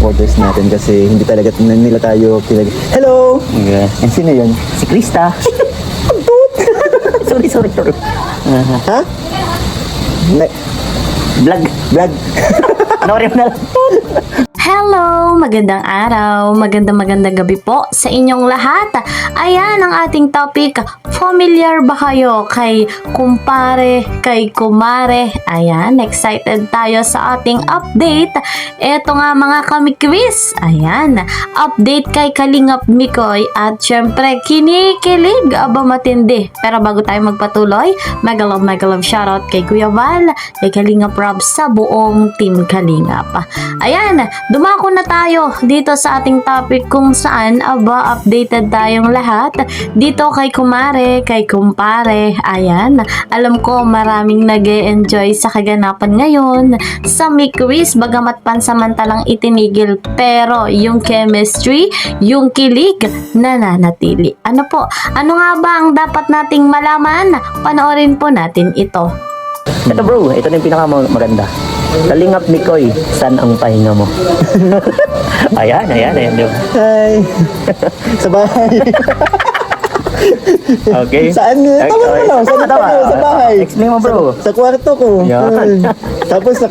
supporters natin kasi hindi talaga nila tayo Hello! Yeah. And sino yun? Si Krista. sorry. Ha? Vlog. Panoorin mo na lang. Hello! Magandang araw, magandang gabi po sa inyong lahat. Ayan ang ating topic. Familiar ba kayo kay kumpare, kay kumare? Ayan, excited tayo sa ating update. Eto nga mga kami-quiz. Ayan, update kay Kalingap Mikoy at syempre kinikilig, aba matindi. Pero bago tayo magpatuloy, mega love shoutout kay Kuya Val, kay Kalingap Rob sa buong team Kalingap. Ayan, dumako na tayo dito sa ating topic kung saan aba updated tayong lahat dito kay kumare, kay kumpare. Ayan, alam ko maraming nag-e-enjoy sa kaganapan ngayon sa quiz bagamat pansamantalang itinigil pero yung chemistry, yung kilig nananatili. Ano po? Ano nga ba ang dapat nating malaman? Panoorin po natin ito. Ito bro, ito na yung pinakamaganda. Kalingap Mikoy, saan ang pahinga mo? ayan. Diba? Hi! Sa bahay. Okay. Saan? Tama naman. Saan Tama. tayo? Sa bahay. Explain mo bro. Sa kwarto ko. Yan. Tapos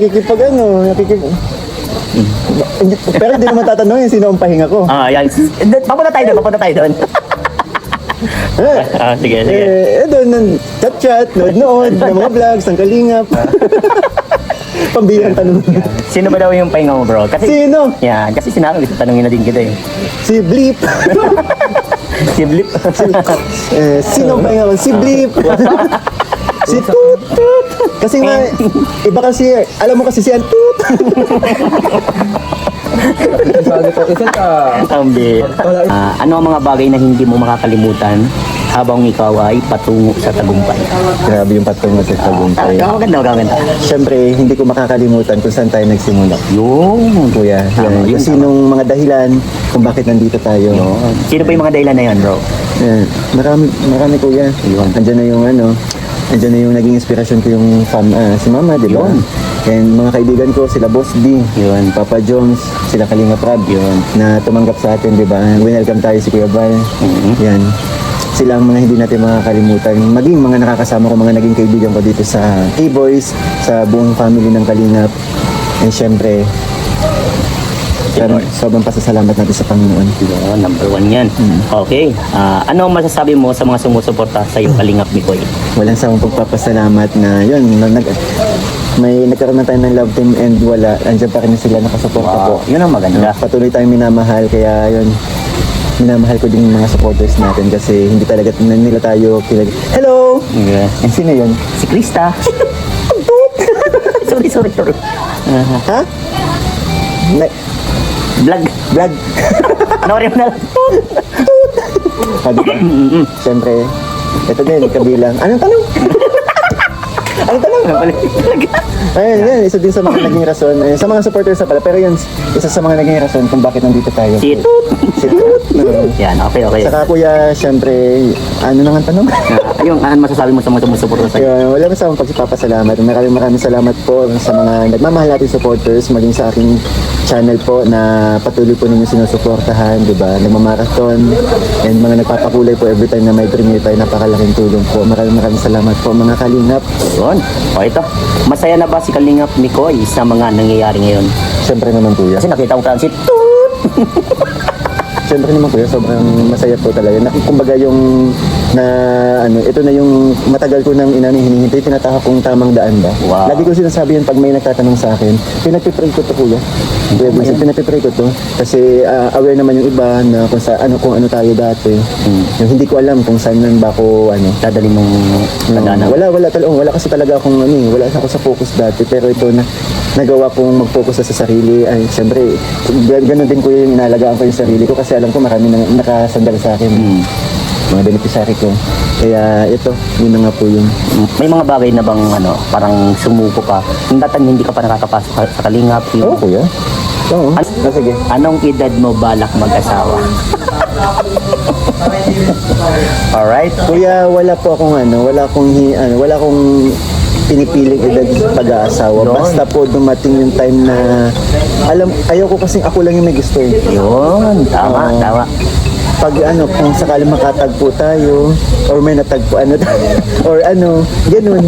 Pero hindi naman tatanungin sino ang pahinga ko. Yan. Papunta tayo doon. Sige. Doon, chat, nood, ng mga vlogs, ang kalingap. Pambihang tanong. Sino ba daw yung pahinga mo bro? Sino? Yan, kasi sinabi gusto tanungin na din kita eh. Si Bleep. Si Blip. Sino ang pahinga ko? Si Bleep. Si Toot. Kasi nga, iba kasi, alam mo kasi si Toot. Ano ang mga bagay na hindi mo makakalimutan habang ikaw ay patungo sa tagumpay? Grabe yung patungo sa tagumpay. Maganda. Siyempre, hindi ko makakalimutan kung saan tayo nagsimula. Yung Kuya, yan. Kasi nung mga dahilan kung bakit nandito tayo. Sino ba yung mga dahilan na yan bro? Yan. Marami kuya. Andiyan na yung naging inspirasyon ko yung si Mama, di ba? And mga kaibigan ko, sila Boss D, Yun. Papa Jones, sila Kalingap Rab, na tumanggap sa atin, di ba? Welcome tayo si Kuya Val. Yan. Sila ang mga hindi natin makakalimutan. Maging mga nakakasama ko, mga naging kaibigan ko dito sa A-Boys, sa buong family ng Kalingap. And syempre, sobrang pasasalamat natin sa Panginoon. Number 1 yan. Okay. Ano ang masasabi mo sa mga sumusuporta sa iyo Kalingap Mikoy? Walang sawang pagpapasalamat na yun, may nagkaroon na tayo ng love team and andyan pa rin sila nakasuporta po. Yun ang maganda. Patuloy tayong minamahal, kaya yun, minamahal ko din yung mga supporters natin kasi hindi talaga nila tayo Hello! Yeah. And sino yun? Si Krista. sorry. Ha? Vlog. Panoorin mo na lang. Diba? Siyempre, ito din, kabilang. Anong tanong? Ayun, isa din sa mga naging rason, sa mga supporters na pala, pero yun, isa sa mga naging rason kung bakit nandito tayo. Si Toot. Yan, okay. Saka kuya, syempre, ano nang ang tanong? Yung ano masasabi mo sa mga sumusuporta sa iyo? Wala mo sa akong pagpapasalamat. Maraming salamat po sa mga nagmamahal natin supporters, maging sa aking channel po na patuloy po ninyo sinusuportahan, di ba? Nagmamarathon and mga nagpapakulay po every time na may premiere tayo, napakalaking tulong po. Maraming salamat po mga kalingap. Yun. O ito, masaya na ba si Kalingap Mikoy sa mga nangyayari ngayon? Siyempre naman kuya. Kasi nakita ko si Toot. Siyempre naman kuya, sobrang masaya po talaga. Kumbaga yung ito na yung matagal ko nang hinihintay, tinatahak kung tamang daan ba. Wow. Lagi ko sinasabi yan pag may nagtatanong sa akin, pinagpipray ko to kuya. Pinagpipray ko to kasi aware naman yung iba na kung ano tayo dati. Yung hindi ko alam kung saan man ba ako Dadali mong pagdana. Wala kasi talaga akong wala ako sa focus dati, pero ito na nagawa kong mag-focus sa sarili. Ay syempre, ganoon din ko yung inalagaan ko yung sarili ko kasi alam ko marami nang nakasandal sa akin. Mga beneficiary ko. Kaya ito, yun na nga po yun. May mga bagay na bang parang sumuko ka? Yung datan hindi ka pa nakakapasok sa Kalingap. Oo kuya. Oo. Sige. Anong edad mo balak mag-asawa? Alright. Kuya, wala po akong wala akong pinipiling edad pag-aasawa. Yun. Basta po dumating yung time na, ayaw ko kasing ako lang yung may gusto eh. Yun, tama, Oo. tama. Pag kung sakali makatagpo tayo, or may natagpo or ganun.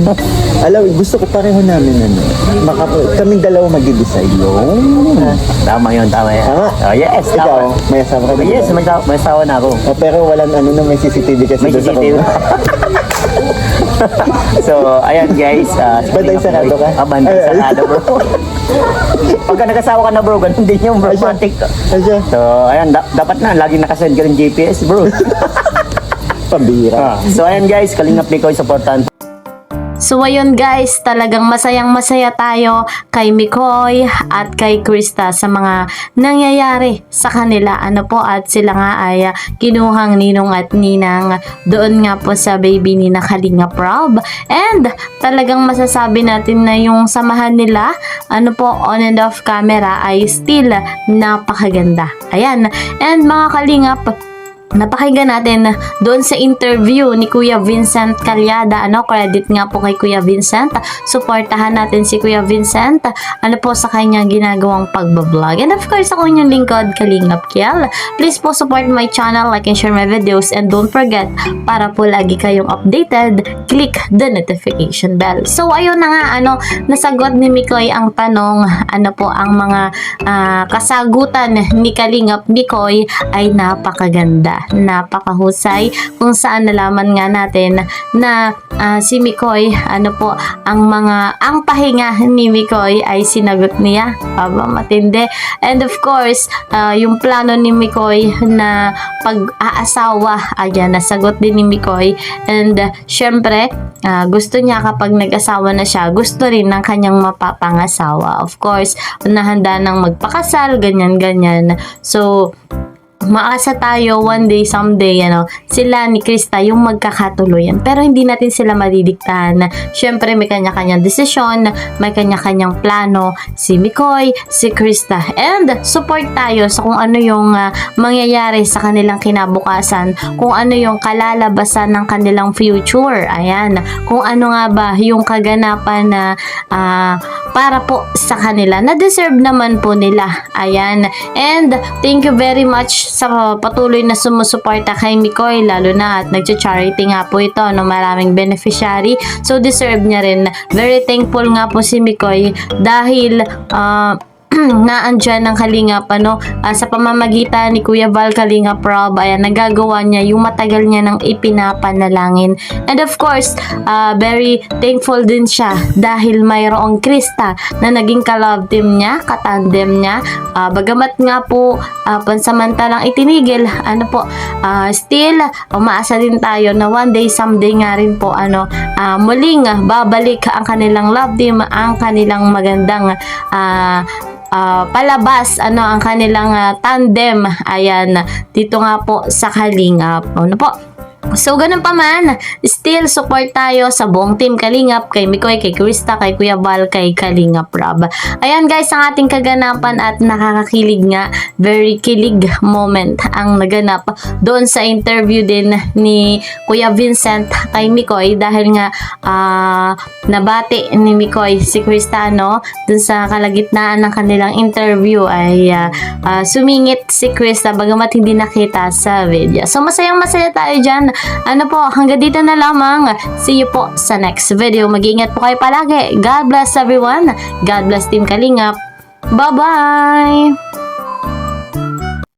Gusto ko pareho namin, kaming dalawa mag-decide. Tama yun, tama yan. Tama? Oh, yes, Ikaw, tama. may asawa ka ba? Yes, may asawa na ako. Pero walang may CCTV kasi May doon sa CCTV. So, ayan guys. Banday sarado ka? Banday sarado, bro. Pagka nag-asawa ka na, bro, ganun din yung bro. Matik. Asya, So, ayan, dapat na, laging nakasend ka ng GPS, bro. pambira. So, ayan guys, Kalingap Mikoy, supportan. So ayun guys, talagang masayang masaya tayo kay Mikoy at kay Krista sa mga nangyayari sa kanila. At sila nga ay kinuhang ninong at ninang doon nga po sa baby ni na Kalingap Rob. And talagang masasabi natin na yung samahan nila, on and off camera ay still napakaganda. Ayan. And mga Kalingap, napakinggan natin doon sa interview ni Kuya Vincent Calyada. Credit nga po kay Kuya Vincent. Suportahan natin si Kuya Vincent sa kanyang ginagawang pagbablog. And of course, ako inyong lingkod, Kalingap Kiel. Please po support my channel, like and share my videos, and don't forget, para po lagi kayong updated, click the notification bell. So ayun na nga, nasagot ni Mikoy ang tanong, ang mga kasagutan ni Kalingap Mikoy ay napakaganda, napakahusay, kung saan nalaman nga natin na si Mikoy, ang pahinga ni Mikoy ay sinagot niya. Matindi. And of course, yung plano ni Mikoy na pag-aasawa, ayan, nasagot din ni Mikoy. And syempre, gusto niya kapag nag-asawa na siya, gusto rin ng kanyang mapapangasawa. Of course, nahanda ng magpakasal, ganyan-ganyan. So, maasa tayo one day, someday, sila ni Krista yung magkakatuluyan. Pero hindi natin sila madidiktahan. Siyempre, may kanya-kanyang desisyon, may kanya-kanyang plano, si Mikoy, si Krista. And support tayo sa kung ano yung mangyayari sa kanilang kinabukasan, kung ano yung kalalabasan ng kanilang future. Ayan, kung ano nga ba yung kaganapan na para po sa kanila, na deserve naman po nila. Ayan, and thank you very much sa patuloy na sumusuporta kay Mikoy, lalo na at nagcha-charity nga po ito, maraming beneficiary, so deserve niya rin. Very thankful nga po si Mikoy dahil naandyan ng Kalingap sa pamamagitan ni Kuya Val Kalingap Rob, ayan, nagagawa niya yung matagal niya nang ipinapanalangin. And of course, very thankful din siya dahil mayroong Krista na naging ka-love team niya, katandem niya, bagamat nga po pansamantalang itinigil, still umaasa din tayo na one day, someday nga rin po muling babalik ang kanilang love team, ang kanilang magandang palabas, ang kanilang tandem, ayan, dito nga po sa Kalingap. Po. So, ganun pa man, still support tayo sa buong team Kalingap, kay Mikoy, kay Krista, kay Kuya Val, kay Kalingap Rob. Ayan guys, ang ating kaganapan at nakakakilig nga, very kilig moment ang naganap doon sa interview din ni Kuya Vincent kay Mikoy, dahil nga nabati ni Mikoy si Krista, doon sa kalagitnaan ng kanilang interview ay sumingit si Krista bagamat hindi nakita sa video. So, masayang masaya tayo dyan. Hanggang dito na lamang. See you po sa next video. Mag-iingat po kayo palagi. God bless everyone. God bless Team Kalingap. Bye-bye!